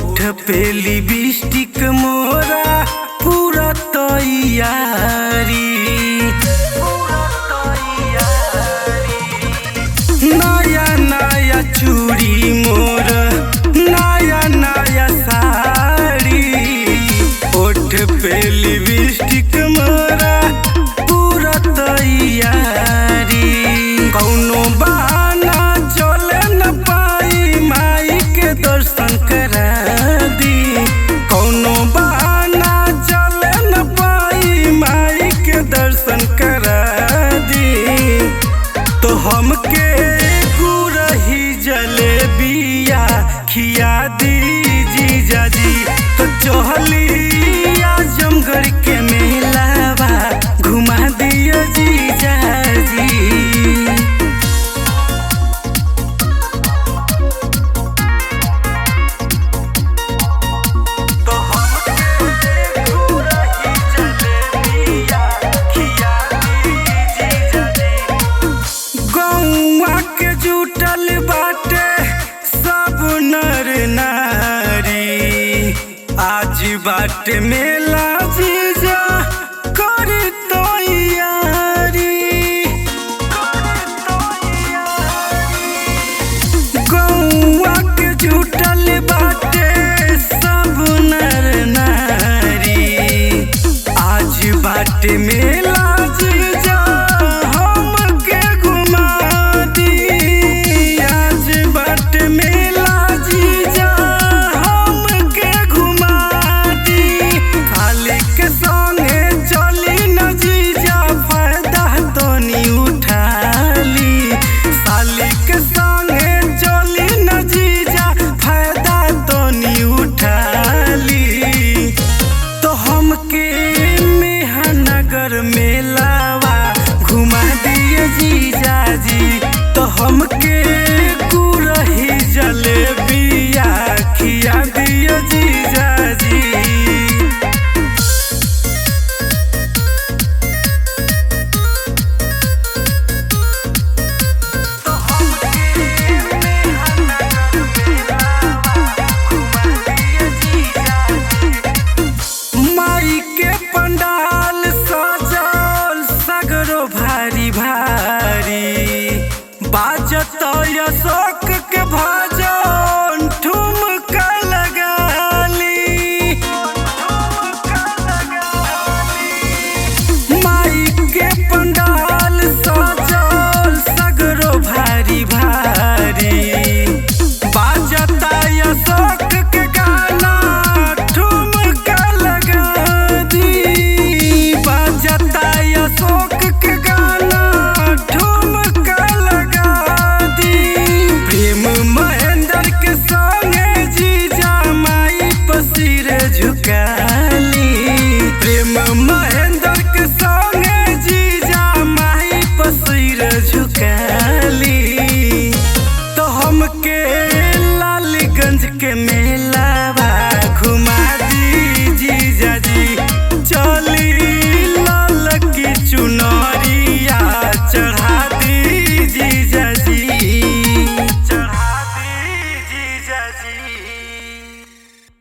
ओठ पे लिपस्टिक मोरा पूरा तैयारी, नया नया चूड़ी मोर नया नया साड़ी। ओठ पे लिपस्टिक मोरा पूरा तैयारी, कौनो बहाना चले न पाई माई के दर्शन करा दी। कौनो बहाना चले न पाई माई के दर्शन करा दी। तो हमके गुरही जलेबिया खिया दी जीजा जी। तो चोहली आजमगढ़ के मेलावा घुमा दियो जीजा जी। जुटल बाटे सब नर नारी, आज बाटे मेला जीजा कर तैयारी। गौआ के जुटल बाटे सब नर नारी, आज बाटे मेला जीजा हमके घुमा दी। आज बाट मेला जीजा हमके घुमा दी। साली के संगे चली न जीजा फायदा तनी उठा ली। साली के संगे चली न जीजा फायदा तनी उठा ली। तो हमके मेहनगर मेलावा घुमा दिए जीजा जी। तो हमके गुरही जलेबिया खिया दियो जीजा जी। माई के पंडाल सजल सगरो भारी भारी, बाजत अशोक के भजन ठुमका लगाली। माई के पंडाल सजल सगरो भारी भारी, बाजत अशोक के गाना ठुमका लगा दी। बाजत अशोक के गाना ठुमका लगा दी। प्रेम महेंद्र के संगे जीजा माई पसीरे झुका